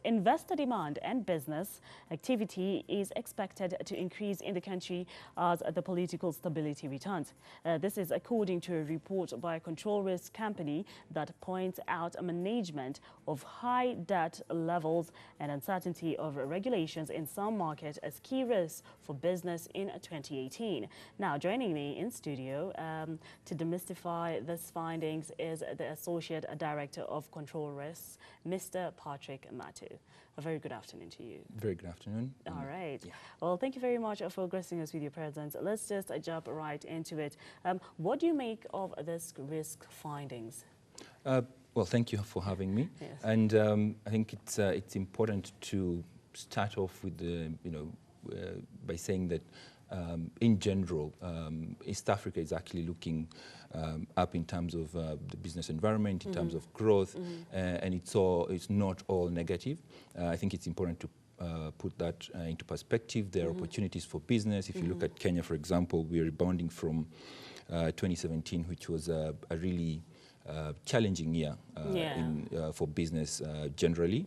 investor demand and business activity is expected to increase in the country as the political stability returns. This is according to a report by a control risk company that points out a management of high debt levels and uncertainty of regulations in some markets as key risks for business in 2018. Now, joining me in studio to demystify these findings is the Associate Director of Control Risks, Mr. Patrrick Matu. A very good afternoon to you. Very good afternoon. All right. Yeah. Well, thank you very much for gracing us with your presence. Let's just jump right into it. What do you make of these risk findings? Well, thank you for having me. Yes. And I think it's important to start off with by saying that in general, East Africa is actually looking up in terms of the business environment, in terms of growth, and it's not all negative. I think it's important to put that into perspective. There are opportunities for business. If you look at Kenya, for example, we're rebounding from 2017, which was a really challenging year for business generally,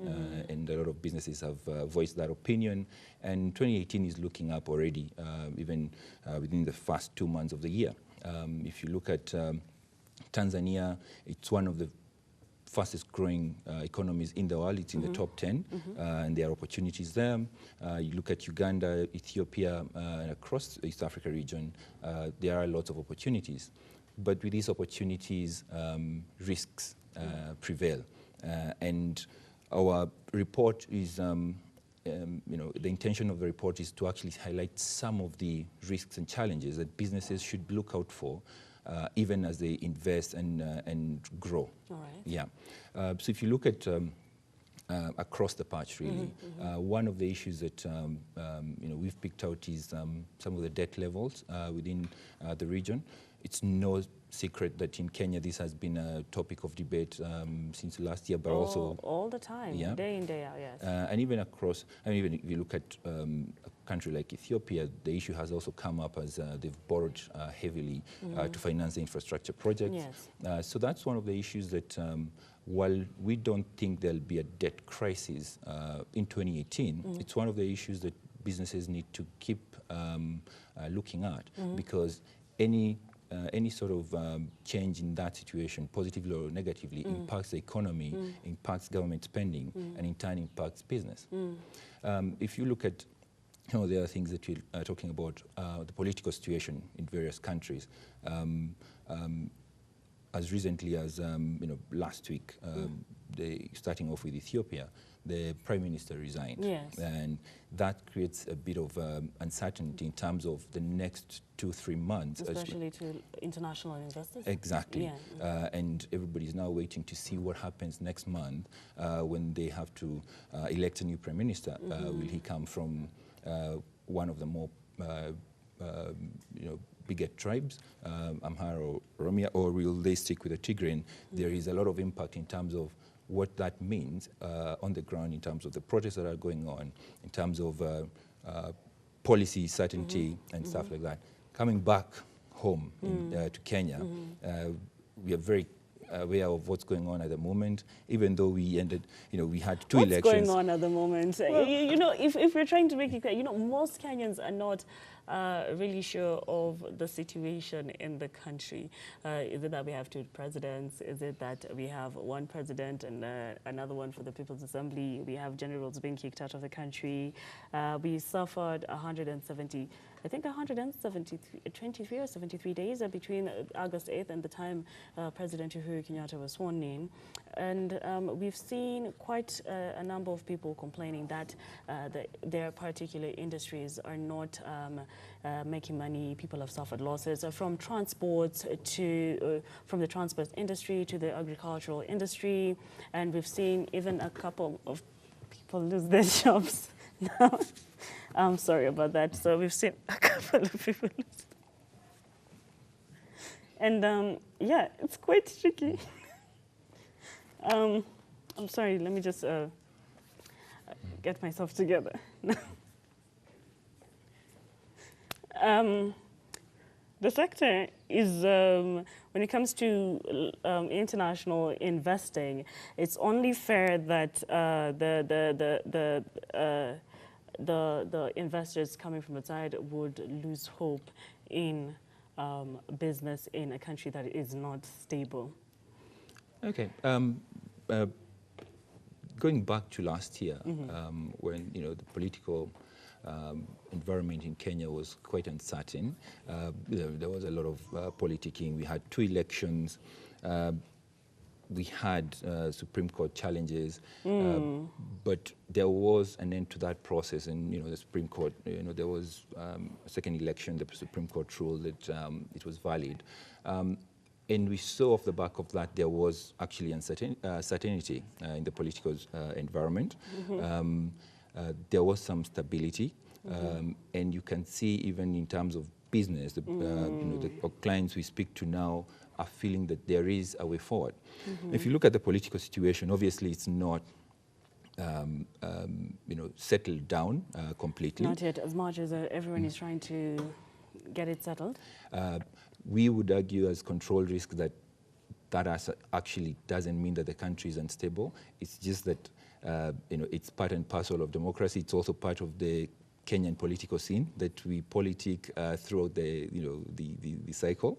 and a lot of businesses have voiced that opinion. And 2018 is looking up already, even within the first 2 months of the year. If you look at Tanzania, it's one of the fastest growing economies in the world. It's in the top 10, and there are opportunities there. You look at Uganda, Ethiopia, and across the East Africa region, there are lots of opportunities. But with these opportunities, risks prevail. And our report is, the intention of the report is to actually highlight some of the risks and challenges that businesses should look out for, even as they invest and grow. All right. Yeah. So if you look at across the patch, really, one of the issues that we've picked out is some of the debt levels within the region. It's no secret that in Kenya this has been a topic of debate since last year, but also all the time, day in, day out, yes. And even across, even if you look at a country like Ethiopia, the issue has also come up as they've borrowed heavily to finance the infrastructure projects. Yes. So that's one of the issues that while we don't think there'll be a debt crisis in 2018, it's one of the issues that businesses need to keep looking at, because any sort of change in that situation, positively or negatively, impacts the economy, impacts government spending, and in turn impacts business. If you look at the other things that we are talking about, the political situation in various countries, as recently as last week, starting off with Ethiopia, the Prime Minister resigned. Yes. And that creates a bit of uncertainty in terms of the next 2-3 months. Especially to international investors? Exactly. Yeah. And everybody's now waiting to see what happens next month when they have to elect a new Prime Minister. Will he come from one of the more bigger tribes, Amhara or Oromia, or will they stick with the Tigrayan? There is a lot of impact in terms of what that means on the ground, in terms of the protests that are going on, in terms of policy certainty and stuff like that. Coming back home to Kenya, we are very aware of what's going on at the moment, even though we ended, we had two elections. What's going on at the moment? Well, if we're trying to make it clear, most Kenyans are not really sure of the situation in the country. Is it that we have two presidents? Is it that we have one president and another one for the People's Assembly? We have generals being kicked out of the country. We suffered 23 or 73 days between August 8th and the time President Uhuru Kenyatta was sworn in. And we've seen quite a number of people complaining that their particular industries are not making money. People have suffered losses from transport to from the transport industry to the agricultural industry, and we've seen even a couple of people lose their jobs. Now, I'm sorry about that. So we've seen a couple of people lose. And yeah, it's quite tricky. I'm sorry. Let me just get myself together. The sector is, when it comes to international investing, it's only fair that the investors coming from outside would lose hope in business in a country that is not stable. Okay. Going back to last year, when the political environment in Kenya was quite uncertain, there was a lot of politicking. We had 2 elections. We had Supreme Court challenges, but there was an end to that process. And the Supreme Court, there was a second election. The Supreme Court ruled that it was valid. And we saw off the back of that there was actually uncertainty in the political environment. There was some stability, and you can see even in terms of business, the clients we speak to now are feeling that there is a way forward. If you look at the political situation, obviously it's not settled down completely. Not yet, as much as everyone is trying to get it settled. We would argue as control risk that actually doesn't mean that the country is unstable. It's just that it's part and parcel of democracy. It's also part of the Kenyan political scene that we politic throughout the cycle.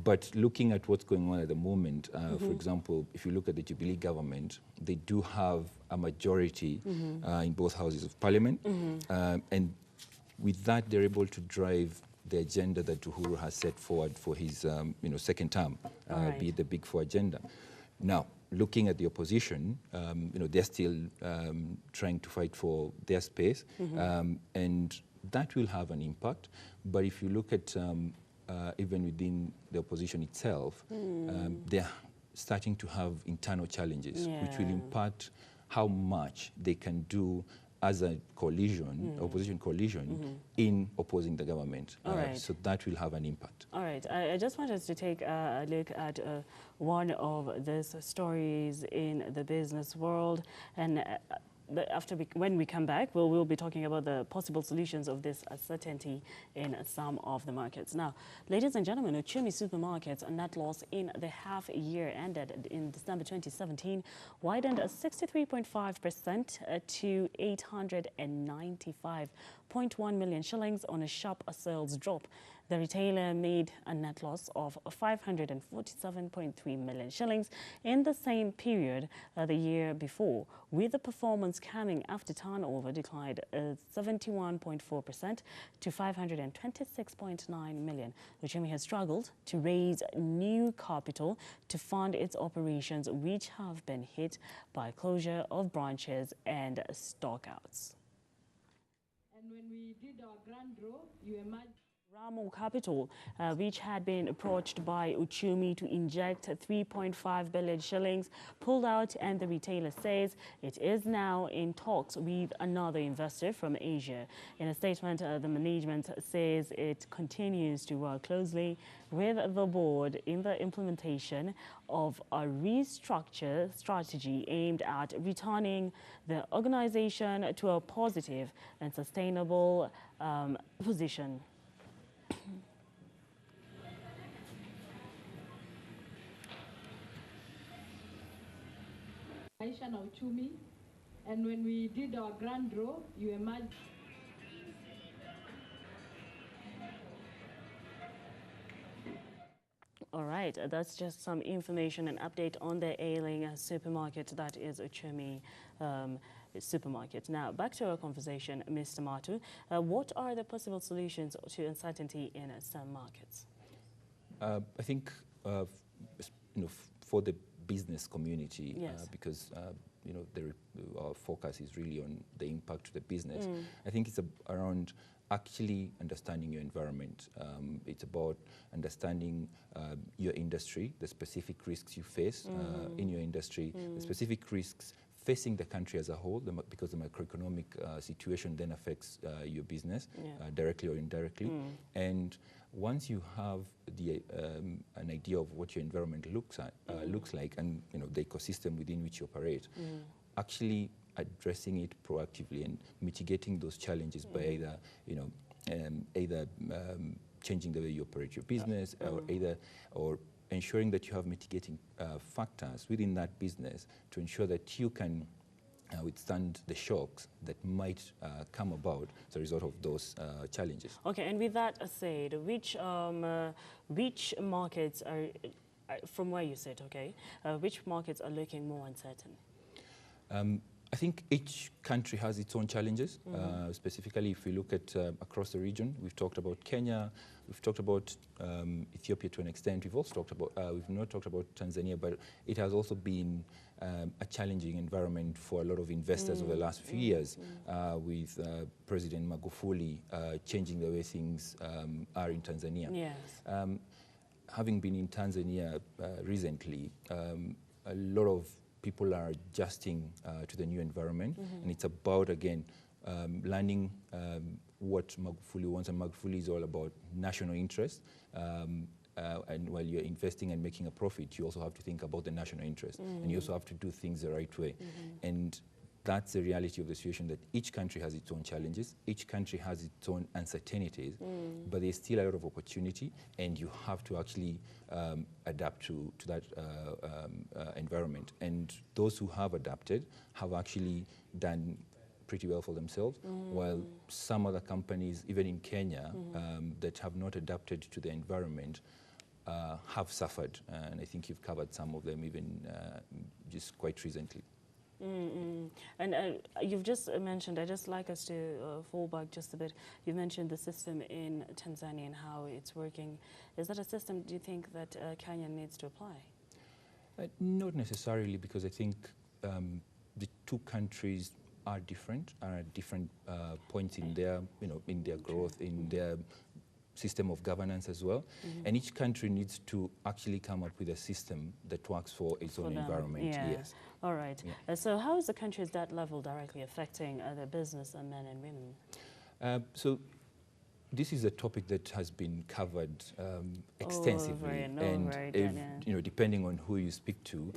But looking at what's going on at the moment, for example, if you look at the Jubilee government, they do have a majority in both houses of parliament, and with that, they're able to drive the agenda that Uhuru has set forward for his second term, be it the Big Four agenda. Now, looking at the opposition, they're still trying to fight for their space, and that will have an impact. But if you look at even within the opposition itself, they're starting to have internal challenges, which will impact how much they can do as a coalition, opposition coalition, in opposing the government. So that will have an impact. All right. I just wanted to take a look at one of these stories in the business world. And when we come back, we'll be talking about the possible solutions of this uncertainty in some of the markets. Now, ladies and gentlemen, Uchumi Supermarkets' net loss in the half year ended in December 2017 widened 63.5% to 895.1 million shillings on a sharp sales drop. The retailer made a net loss of 547.3 million shillings in the same period the year before, with the performance coming after turnover declined 71.4% to 526.9 million. Uchumi has struggled to raise new capital to fund its operations, which have been hit by closure of branches and stockouts. And when we did our grand draw, you imagine Ramo Capital, which had been approached by Uchumi to inject 3.5 billion shillings, pulled out, and the retailer says it is now in talks with another investor from Asia. In a statement, the management says it continues to work closely with the board in the implementation of a restructure strategy aimed at returning the organization to a positive and sustainable position. Aisha na Uchumi, and when we did our grand draw, you imagine. All right, that's just some information and update on the ailing supermarket that is Uchumi Supermarket. Now, back to our conversation, Mr. Matu. What are the possible solutions to uncertainty in some markets? I think, for the business community, Yes. because our focus is really on the impact to the business. I think it's around actually understanding your environment. It's about understanding your industry, the specific risks you face in your industry, the specific risks facing the country as a whole, because the macroeconomic situation then affects your business directly or indirectly. And once you have an idea of what your environment looks like, and the ecosystem within which you operate, actually addressing it proactively and mitigating those challenges by either changing the way you operate your business, or ensuring that you have mitigating factors within that business to ensure that you can withstand the shocks that might come about as a result of those challenges. Okay, and with that said, which markets are, from where you sit, okay, which markets are looking more uncertain? I think each country has its own challenges. Specifically, if we look at across the region, we've talked about Kenya, we've talked about Ethiopia to an extent. We've also talked about, we've not talked about Tanzania, but it has also been a challenging environment for a lot of investors over the last few years, with President Magufuli changing the way things are in Tanzania. Yes. Having been in Tanzania recently, a lot of people are adjusting to the new environment, and it's about, again, learning what Magufuli wants, and Magufuli is all about national interest. And while you're investing and making a profit, you also have to think about the national interest, and you also have to do things the right way. And that's the reality of the situation, that each country has its own challenges, each country has its own uncertainties, but there's still a lot of opportunity, and you have to actually adapt to that environment. And those who have adapted have actually done pretty well for themselves, while some other companies, even in Kenya, that have not adapted to the environment have suffered. And I think you've covered some of them even just quite recently. And you've just mentioned, I'd just like us to fall back just a bit. You mentioned the system in Tanzania and how it's working. Is that a system, do you think, that Kenya needs to apply? Not necessarily, because I think the two countries are different, are at different points in their, in their growth, in their system of governance as well. And each country needs to actually come up with a system that works for its own environment. Yes. All right. Yeah. So how is the country's debt level directly affecting the business and men and women? So this is a topic that has been covered extensively, and depending on who you speak to,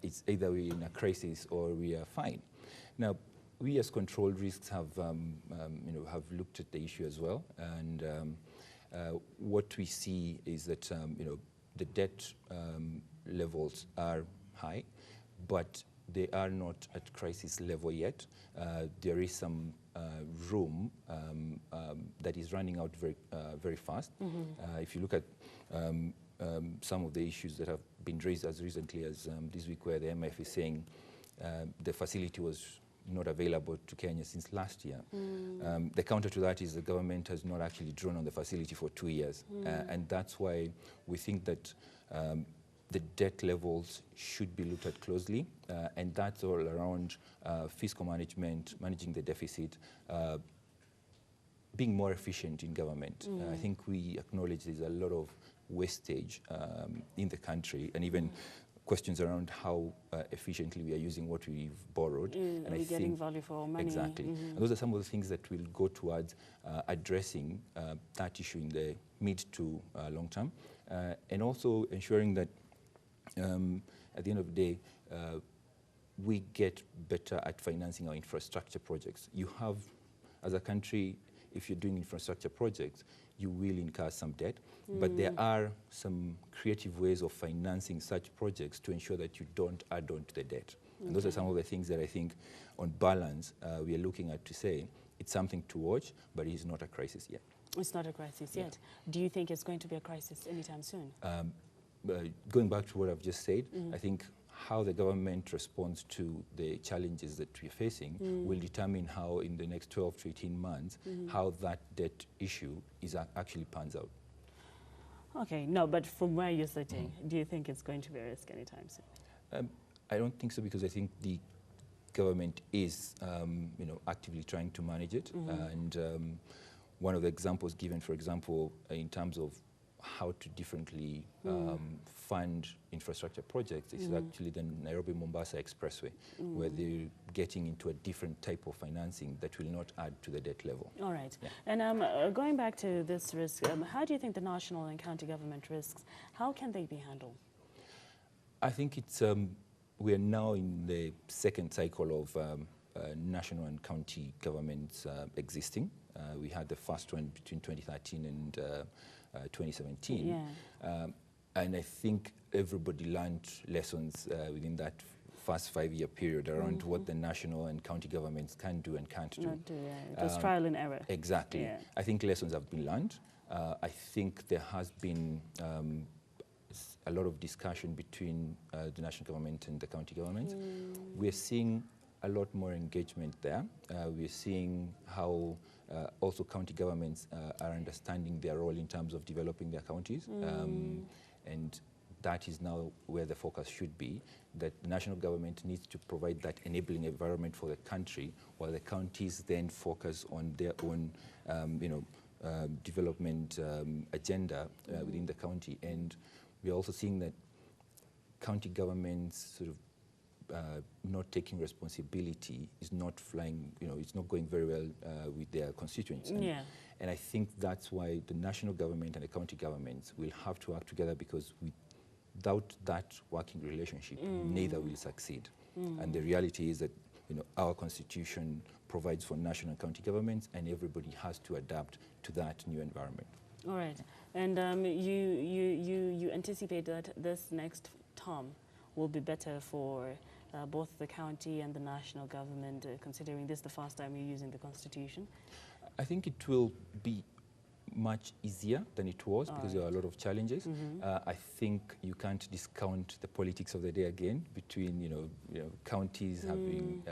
it's either we're in a crisis or we are fine. Now, we as control risks have have looked at the issue as well, and what we see is that the debt levels are high, but they are not at crisis level yet. There is some room that is running out very fast. If you look at some of the issues that have been raised as recently as this week, where the IMF is saying the facility was not available to Kenya since last year. The counter to that is the government has not actually drawn on the facility for 2 years. And that's why we think that the debt levels should be looked at closely, and that's all around fiscal management, managing the deficit, being more efficient in government. I think we acknowledge there's a lot of wastage in the country, and even questions around how efficiently we are using what we've borrowed. And I think getting value for our money. Exactly. And those are some of the things that will go towards addressing that issue in the mid to long term, and also ensuring that at the end of the day, we get better at financing our infrastructure projects. You have, as a country, if you're doing infrastructure projects, you will incur some debt, but there are some creative ways of financing such projects to ensure that you don't add on to the debt. And those are some of the things that I think, on balance, we are looking at to say it's something to watch, but it is not a crisis yet. It's not a crisis yet. Do you think it's going to be a crisis anytime soon? Going back to what I've just said, I think how the government responds to the challenges that we're facing will determine how, in the next 12 to 18 months, how that debt issue is actually pans out. Okay, no, but from where you're sitting, do you think it's going to be a risk anytime soon? I don't think so, because I think the government is, actively trying to manage it. And one of the examples given, for example, in terms of how to differently fund infrastructure projects is actually the Nairobi-Mombasa Expressway, where they're getting into a different type of financing that will not add to the debt level. All right. Yeah. And going back to this risk, how do you think the national and county government risks, how can they be handled? I think it's, we are now in the second cycle of national and county governments existing. We had the first one between 2013 and 2017. Yeah. And I think everybody learned lessons within that first 5-year period around what the national and county governments can do and can't do. Not do, yeah. It was trial and error. Exactly. Yeah. I think lessons have been learned. I think there has been a lot of discussion between the national government and the county government. We're seeing a lot more engagement there. We're seeing how also county governments are understanding their role in terms of developing their counties. And that is now where the focus should be, that the national government needs to provide that enabling environment for the country, while the counties then focus on their own development agenda within the county. And we're also seeing that county governments sort of not taking responsibility is not flying, it's not going very well with their constituents. And I think that's why the national government and the county governments will have to work together, because without that working relationship, neither will succeed. And the reality is that our constitution provides for national and county governments, and everybody has to adapt to that new environment. All right. And you anticipate that this next term will be better for both the county and the national government, considering this is the first time you're using the constitution? I think it will be much easier than it was, because there are a lot of challenges. I think you can't discount the politics of the day again between counties having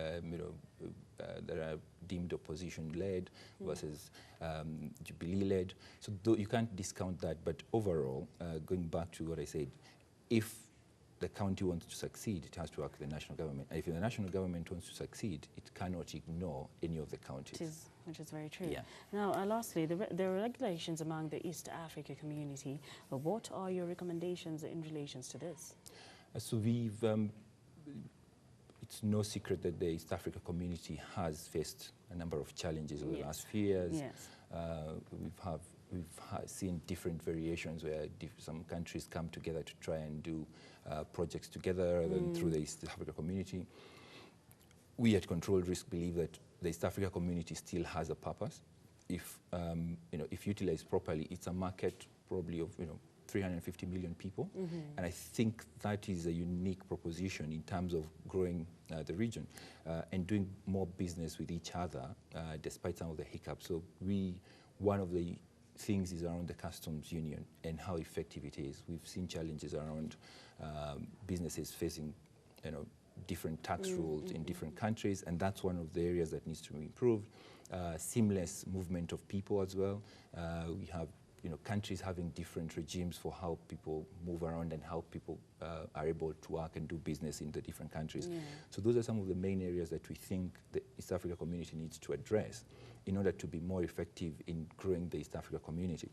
that are deemed opposition-led versus Jubilee-led. So you can't discount that. But overall, going back to what I said, if the county wants to succeed, it has to work with the national government. And if the national government wants to succeed, it cannot ignore any of the counties. Which is very true. Yeah. Now, lastly, the regulations among the East Africa community, what are your recommendations in relation to this? So we've, it's no secret that the East Africa community has faced a number of challenges over the last few years. Yes. We've seen different variations where some countries come together to try and do projects together through the East Africa community. We at Control Risk believe that the East Africa community still has a purpose. If if utilized properly, it's a market probably of 350 million people, and I think that is a unique proposition in terms of growing the region and doing more business with each other, despite some of the hiccups. So one of the things is around the customs union and how effective it is. We've seen challenges around businesses facing different tax rules in different countries, and that's one of the areas that needs to be improved. Seamless movement of people as well. We have countries having different regimes for how people move around and how people are able to work and do business in the different countries. So those are some of the main areas that we think the East Africa community needs to address in order to be more effective in growing the East Africa community.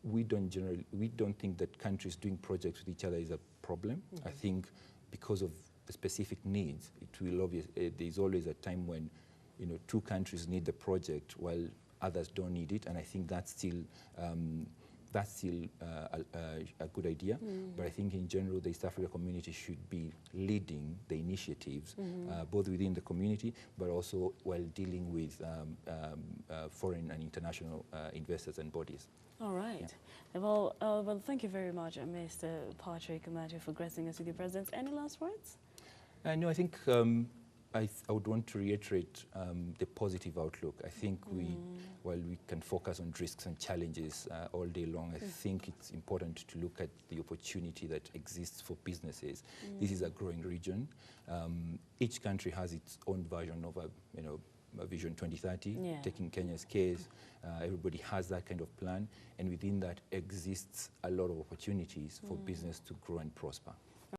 We don't think that countries doing projects with each other is a problem. I think because of the specific needs, there's always a time when two countries need the project while others don't need it, and I think that's still a good idea. But I think in general, the East Africa community should be leading the initiatives, both within the community, but also while dealing with foreign and international investors and bodies. All right. Yeah. Well, thank you very much, Mr. Patrrick Matu, for gracing us with your presence. Any last words? No, I think I would want to reiterate the positive outlook. I think while we can focus on risks and challenges all day long, I think it's important to look at the opportunity that exists for businesses. This is a growing region. Each country has its own version of a Vision 2030, taking Kenya's case. Everybody has that kind of plan, and within that exists a lot of opportunities for business to grow and prosper.